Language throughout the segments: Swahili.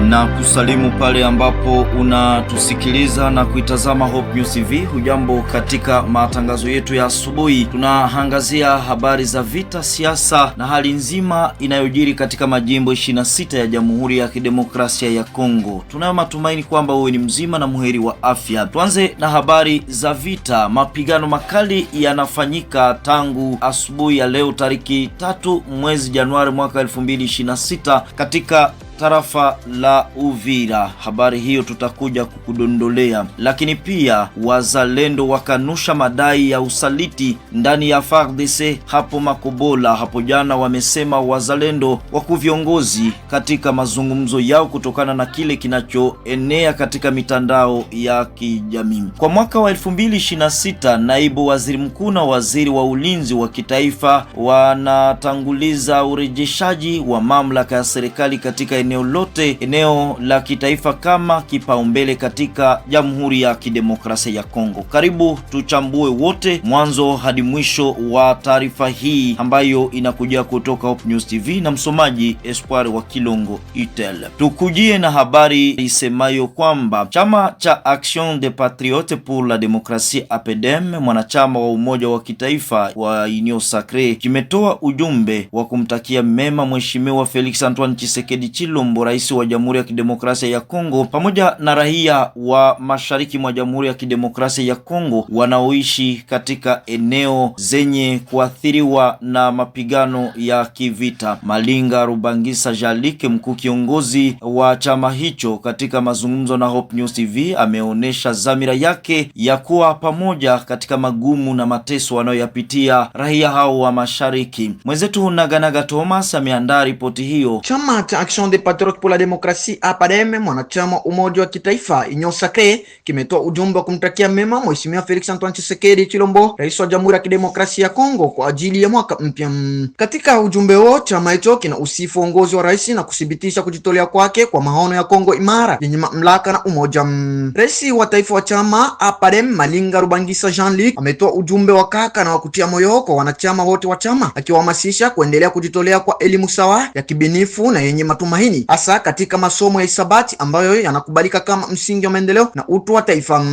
Na kusalimu pale ambapo unatusikiliza na kuitazama Hope News TV. Hujambo, katika matangazo yetu ya asubuhi tunaangazia habari za vita, siasa na hali nzima inayojiri katika majimbo 26 ya Jamhuri ya Kidemokrasia ya Kongo. Tunayo matumaini kwamba wewe ni mzima na muheri wa afya. Tuanze na habari za vita. Mapigano makali yanafanyika tangu asubuhi ya leo tariki 3 mwezi Januari mwaka 2026 katika tarafa la Uvira. Habari hiyo tutakuja kukudondolea. Lakini pia wazalendo wakanusha madai ya usaliti ndani ya FARDC hapo Makobola. Hapo jana wamesema wazalendo wakuu viongozi katika mazungumzo yao kutokana na kile kinachoenea katika mitandao ya kijamii. Kwa mwaka wa 2026, naibu waziri mkuu na waziri wa ulinzi wa kitaifa wanatanguliza urejeshaji wa mamlaka ya serikali katika eneo la kitaifa kama kipaumbele katika Jamhuri ya Kidemokrasia ya Kongo. Karibu tuchambue wote mwanzo hadi mwisho wa taarifa hii ambayo inakuja kutoka Hope News TV, na msomaji Espoir wa Kilongo Itel. Tukujie na habari isemayo kwamba chama cha Action des Patriotes pour la Démocratie APDM, mwanachama wa umoja wa kitaifa wa Union Sacrée, kimetoa ujumbe wa kumtakia mema Mheshimiwa Felix Antoine Tshisekedi Tshilombo, rais wa Jamhuri ya Kidemokrasia ya Kongo, pamoja na raia wa mashariki mwa Jamhuri ya Kidemokrasia ya Kongo wanaoishi katika eneo zenye kuathiriwa na mapigano ya kivita. Malinga Rubangisa Jalike, mkuu kiongozi wa chama hicho, katika mazungumzo na Hope News TV ameonesha dhamira yake ya kuwa pamoja katika magumu na mateso wanayoyapitia raia hao wa mashariki. Mwenzetu Naganaga Thomas ameandaa ripoti hiyo. Chama cha Action des Patriotes pour la Démocratie APDM, mwanachama umoja wa kitaifa Union Sacrée, kimetoa ujumbe wa kumtakia mema Mheshimiwa Felix Antoine Tshisekedi Tshilombo, rais wa Jamhuri ya Kidemokrasia ya Kongo, kwa ajili ya mwaka mpya. Katika ujumbe huo, chama hicho kina usifu uongozi wa rais na kuthibitisha kujitolea kwake kwa maono ya Kongo imara yenye mamlaka na umoja. Rais wa taifa wa chama APDM Malinga Rubangisa Jean-Luc ametoa ujumbe wa kaka na wa kutia moyo kwa wanachama wote wa chama, akiwahamasisha kuendelea kujitolea kwa elimu sawa ya kibinifu na yenye matumaini, hasa katika masomo ya hisabati ambayo yanakubalika kama msingi wa maendeleo na utu wa taifa.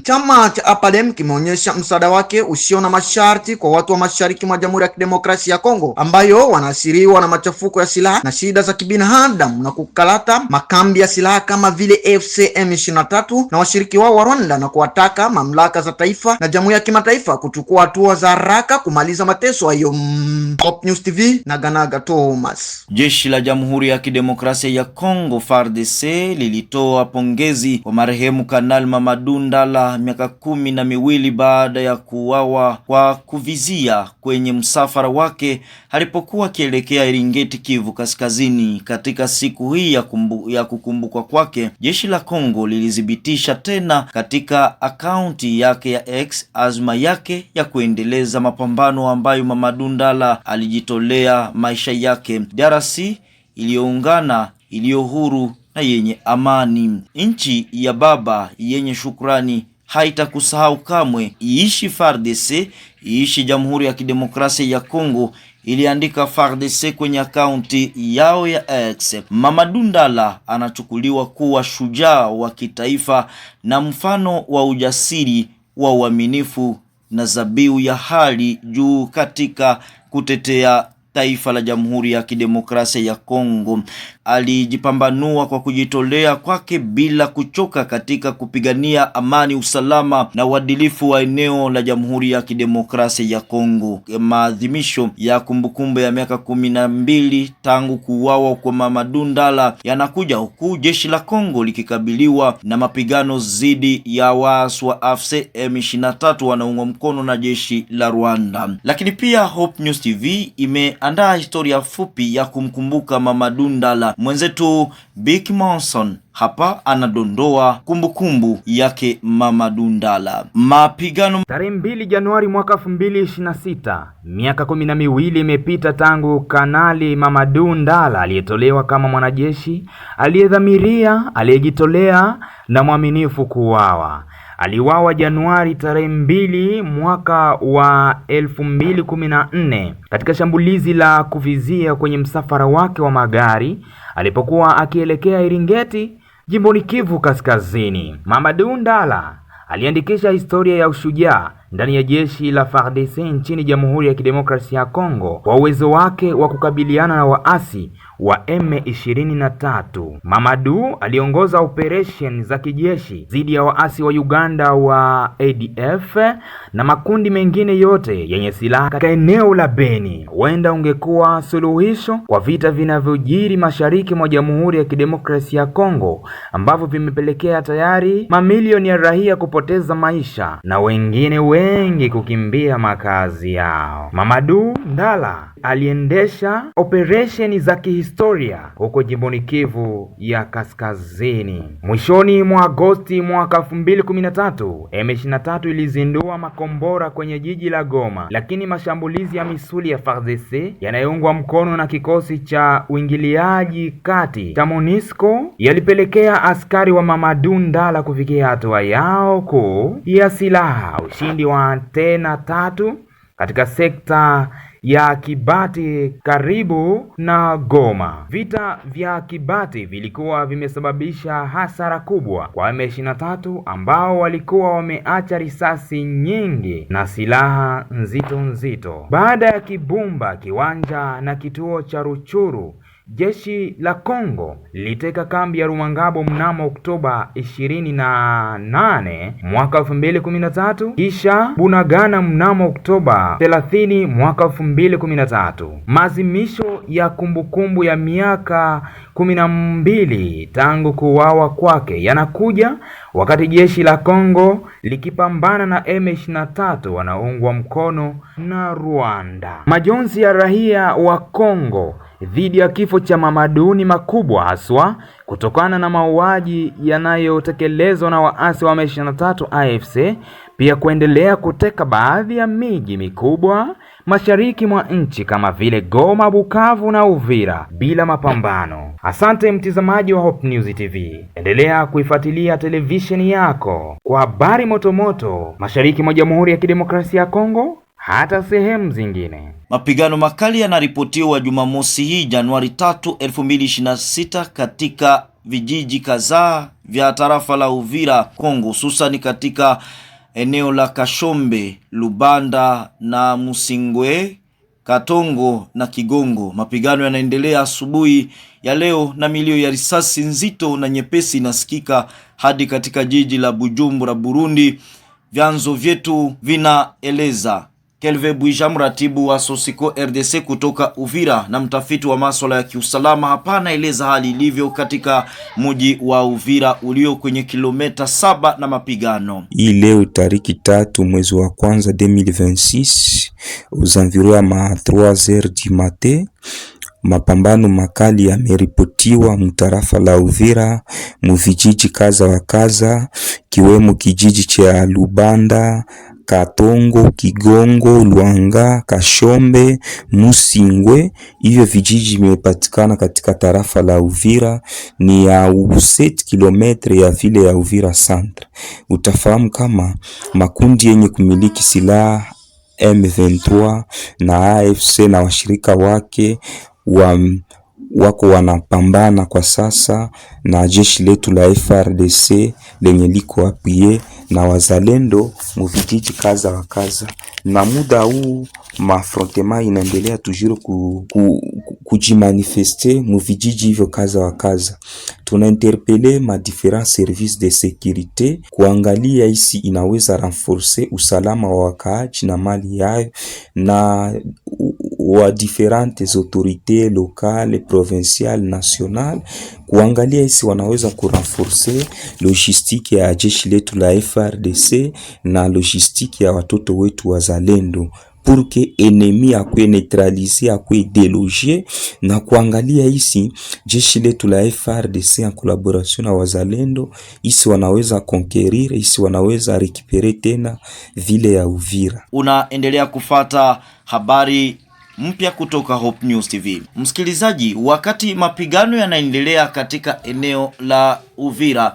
Chama cha APDM kimeonyesha msaada wake usio na masharti kwa watu wa mashariki mwa Jamhuri ya Kidemokrasia ya Kongo ambayo wanaathiriwa na machafuko ya silaha na shida za kibinadamu na kukalata makambi ya silaha kama vile FCM23 na washiriki wao wa Rwanda, na kuwataka mamlaka za taifa na jamii ya kimataifa kuchukua hatua za haraka kumaliza mateso hayo. Hope News TV, Naganaga Thomas. Jeshi la Jamhuri ya Kidemokrasia ya Kongo FARDC lilitoa pongezi kwa marehemu Kanali Mamadou Ndala miaka 12 baada ya kuuawa kwa kuvizia kwenye msafara wake alipokuwa akielekea Eringeti, Kivu Kaskazini. Katika siku hii ya kukumbukwa kwake, jeshi la Kongo lilithibitisha tena katika akaunti yake ya X azma yake ya kuendeleza mapambano ambayo Mamadou Ndala alijitolea maisha yake. DRC iliyoungana, iliyo huru na yenye amani. Nchi ya baba yenye shukrani haitakusahau kamwe. Iishi FARDC, iishi Jamhuri ya Kidemokrasia ya Kongo, iliandika FARDC kwenye akaunti yao ya X. Mamadou Ndala anachukuliwa kuwa shujaa wa kitaifa na mfano wa ujasiri, wa uaminifu na dhabihu ya hali juu katika kutetea taifa la Jamhuri ya Kidemokrasia ya Kongo. Alijipambanua kwa kujitolea kwake bila kuchoka katika kupigania amani, usalama na uadilifu wa eneo la Jamhuri ya Kidemokrasia ya Kongo. Maadhimisho ya kumbukumbu ya miaka 12 tangu kuuawa kwa Mamadou Ndala yanakuja huku jeshi la Kongo likikabiliwa na mapigano dhidi ya waasi wa AFC M23 wanaungwa mkono na jeshi la Rwanda. Lakini pia Hope News TV imeandaa historia fupi ya kumkumbuka Mamadou Ndala. Mwenzetu Big Monson hapa anadondoa kumbukumbu yake Mamadou Ndala. Mapigano. Tarehe 2 Januari mwaka 2026, miaka 12 imepita tangu Kanali Mamadou Ndala aliyetolewa kama mwanajeshi aliyedhamiria, aliyejitolea na mwaminifu kuuawa. aliuawa Januari tarehe 2 mwaka wa 2014 katika shambulizi la kuvizia kwenye msafara wake wa magari alipokuwa akielekea Iringeti, jimboni Kivu Kaskazini. Mamadou Ndala aliandikisha historia ya ushujaa ndani ya jeshi la FARDC nchini Jamhuri ya Kidemokrasia ya Kongo kwa uwezo wake wa kukabiliana na waasi wa M23. Mamadou aliongoza operation za kijeshi dhidi ya waasi wa Uganda wa ADF na makundi mengine yote yenye silaha katika eneo la Beni. Huenda ungekuwa suluhisho kwa vita vinavyojiri mashariki mwa Jamhuri ya Kidemokrasia ya Kongo ambavyo vimepelekea tayari mamilioni ya raia kupoteza maisha na wengine wengi kukimbia makazi yao. Mamadou Ndala aliendesha operesheni za kihistoria huko jimboni Kivu ya Kaskazini. Mwishoni mwa Agosti mwaka 2013, M23 ilizindua makombora kwenye jiji la Goma, lakini mashambulizi ya misuli ya FARDC yanayoungwa mkono na kikosi cha uingiliaji kati cha MONUSCO yalipelekea askari wa Mamadou Ndala kufikia hatua yao kuu ya silaha, ushindi wa antena 3 katika sekta ya Kibati karibu na Goma. Vita vya Kibati vilikuwa vimesababisha hasara kubwa kwa M23 ambao walikuwa wameacha risasi nyingi na silaha nzito. Baada ya Kibumba, Kiwanja na kituo cha Ruchuru, jeshi la Kongo liliteka kambi ya Rumangabo mnamo Oktoba 28 mwaka 2013, kisha Bunagana mnamo Oktoba 30 mwaka 2013. Maadhimisho ya kumbukumbu ya miaka 12 tangu kuuawa kwake yanakuja wakati jeshi la Kongo likipambana na M23 wanaoungwa mkono na Rwanda. Majonzi ya raia wa Kongo dhidi ya kifo cha Mamadou ni makubwa, haswa kutokana na mauaji yanayotekelezwa na waasi wa M23 AFC, pia kuendelea kuteka baadhi ya miji mikubwa mashariki mwa nchi kama vile Goma, Bukavu na Uvira bila mapambano. Asante mtazamaji wa Hope News TV. Endelea kuifuatilia televisheni yako kwa habari motomoto mashariki mwa Jamhuri ya Kidemokrasia ya Kongo hata sehemu zingine. Mapigano makali yanaripotiwa Jumamosi hii Januari 3, 2026 katika vijiji kadhaa vya tarafa la Uvira, Kongo, hususan katika eneo la Kashombe, Lubanda na Musingwe, Katongo na Kigongo. Mapigano yanaendelea asubuhi ya leo na milio ya risasi nzito na nyepesi inasikika hadi katika jiji la Bujumbura, Burundi, vyanzo vyetu vinaeleza. Kelve Bwija, mratibu wa Sosiko RDC kutoka Uvira na mtafiti wa masuala ya kiusalama hapa, anaeleza hali ilivyo katika mji wa Uvira ulio kwenye kilomita 7 na mapigano. Hii leo tariki 3 mwezi wa kwanza 2026 aux environs ma 3h du matin, mapambano makali yameripotiwa mtarafa la Uvira muvijiji kaza wa kaza, kiwemo kijiji cha Lubanda, Katongo, Kigongo, Luanga, Kashombe, Musingwe. Hivyo vijiji vimepatikana katika tarafa la Uvira, ni ya 7 km ya vile ya Uvira Centre. Utafahamu kama makundi yenye kumiliki silaha M23 na AFC na washirika wake wako wanapambana kwa sasa na jeshi letu la FARDC lenye liko appuye na wazalendo muvijiji kaza wa kaza. Na muda huu mafrontema inaendelea toujours kujimanifeste muvijiji hivyo kaza wa kaza. Tuna interpele ma differents services de sécurité kuangalia isi inaweza renforcer usalama wa wakaaji na mali yao, na wa différentes autorités locales, provinciales, nationales kuangalia isi wanaweza kurenforcer logistique ya jeshi letu la FARDC na logistique ya watoto wetu wazalendo pour que ennemi akwe neutraliser, akwe déloger, na kuangalia isi jeshi letu la FARDC en collaboration na wazalendo isi wanaweza conquérir, isi wanaweza récupérer tena vile ya Uvira. Unaendelea kufata habari mpya kutoka Hope News TV. Msikilizaji, wakati mapigano yanaendelea katika eneo la Uvira,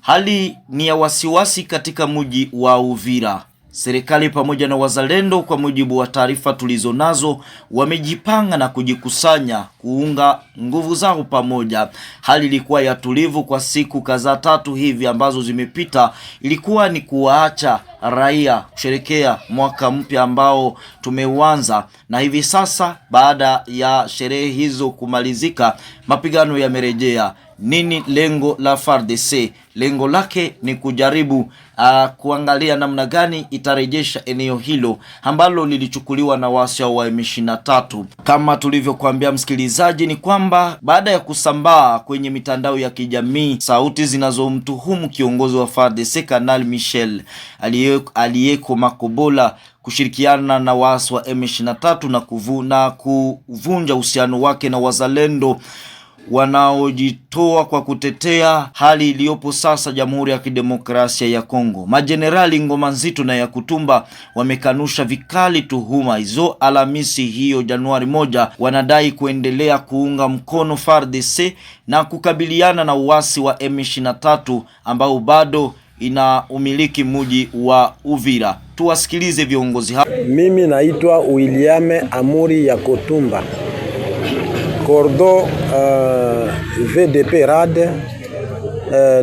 Hali ni ya wasiwasi katika mji wa Uvira. Serikali pamoja na wazalendo, kwa mujibu wa taarifa tulizonazo, wamejipanga na kujikusanya kuunga nguvu zao pamoja. Hali ilikuwa ya tulivu kwa siku kadhaa tatu hivi ambazo zimepita. Ilikuwa ni kuwaacha raia kusherekea mwaka mpya ambao tumeuanza, na hivi sasa baada ya sherehe hizo kumalizika, mapigano yamerejea. Nini lengo la FARDC? Lengo lake ni kujaribu kuangalia namna gani itarejesha eneo hilo ambalo lilichukuliwa na waasi wa M23. Kama tulivyokuambia msikilizaji, ni kwamba baada ya kusambaa kwenye mitandao ya kijamii sauti zinazomtuhumu kiongozi wa FARDC Kanali Michel aliyeko Makobola kushirikiana na waasi wa M23 na kuvunja uhusiano wake na wazalendo wanaojitoa kwa kutetea hali iliyopo sasa Jamhuri ya Kidemokrasia ya Kongo. Majenerali Ngoma Nzito na Yakutumba wamekanusha vikali tuhuma hizo. Alhamisi hiyo Januari 1, wanadai kuendelea kuunga mkono FARDC na kukabiliana na uasi wa M23 ambao bado ina umiliki mji wa Uvira. Tuwasikilize viongozi hao. Mimi naitwa William Amuri Yakutumba, Cordo VDP RAD,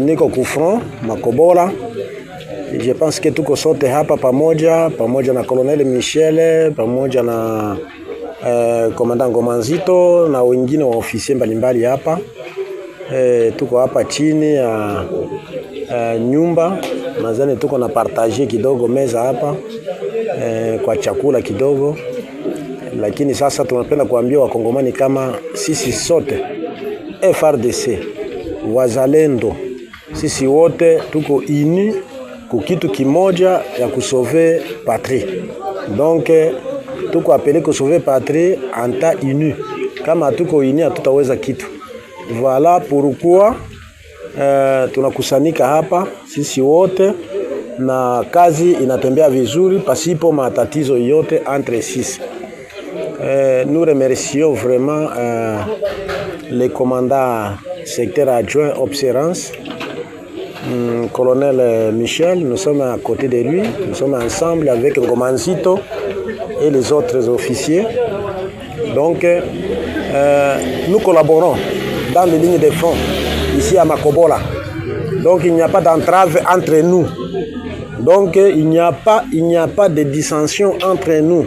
niko kufront Makobola. Je pense que tuko sote hapa pamoja na Colonel Michel, pamoja na Commandant Ngoma Nzito na wengine wa ofisi mbalimbali hapa. Tuko hapa chini ya nyumba, nadhani tuko na partager kidogo meza hapa kwa chakula kidogo. Lakini sasa tunapenda kuambia wakongomani kama sisi sote FARDC, wazalendo, sisi wote tuko ini kukitu kimoja ya kusauver patrie. Donc tuko apelé kusauver patrie en temps uni. Kama tuko ini hatutaweza kitu. Voilà pourquoi tunakusanika hapa sisi wote na kazi inatembea vizuri pasipo matatizo yote entre sisi. Nous remercions vraiment le commandant secteur adjoint Observance, colonel Michel. Nous sommes à côté de lui, nous sommes ensemble avec Ngoma Nzito et les autres officiers. Donc nous collaborons dans les lignes de front ici à Makobola. Donc il n'y a pas d'entrave entre nous. Donc il n'y a pas de dissension entre nous.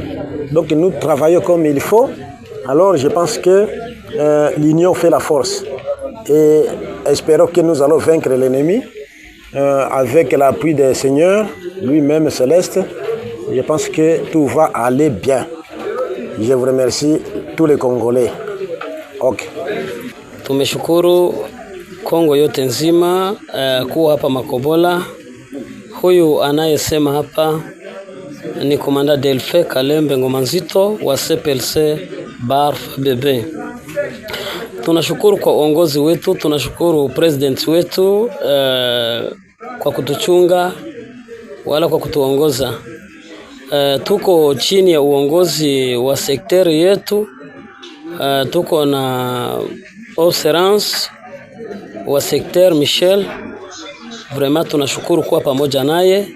Donc nous travaillons comme il faut. Alors je pense que l'union fait la force. Et espérons que nous allons vaincre l'ennemi avec l'appui des seigneurs, lui-même Céleste. Je pense que tout va aller bien. Je vous remercie tous les Congolais. Ok. Tumeshukuru Kongo yote nzima kuwa hapa Makobola. Huyu anayesema hapa ni Komanda Delfe Kalembe Ngoma Nzito wa CPLC Barf Bebe. Tunashukuru kwa uongozi wetu, tunashukuru president wetu kwa kutuchunga wala kwa kutuongoza. Tuko chini ya uongozi wa sekteri yetu, tuko na Observance wa sekter Michel. Vraiment tunashukuru kuwa pamoja naye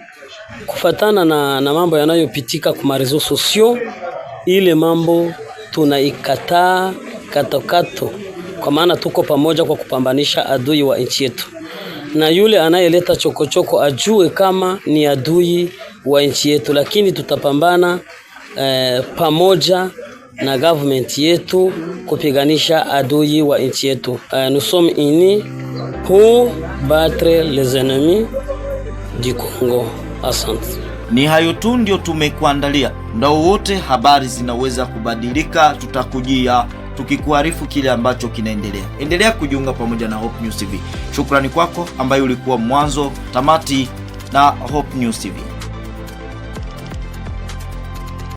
kufatana na mambo yanayopitika kwa marezo sosio. Ile mambo tunaikataa katokato, kwa maana tuko pamoja kwa kupambanisha adui wa nchi yetu, na yule anayeleta chokochoko ajue kama ni adui wa nchi yetu, lakini tutapambana pamoja na government yetu kupiganisha adui wa nchi yetu. Nous sommes unis pour battre les ennemis du Congo. Asante. Ni hayo tu ndio tumekuandalia. Muda wote habari zinaweza kubadilika, tutakujia tukikuarifu kile ambacho kinaendelea. Endelea kujiunga pamoja na Hope News TV. Shukrani kwako ambaye ulikuwa mwanzo tamati na Hope News TV.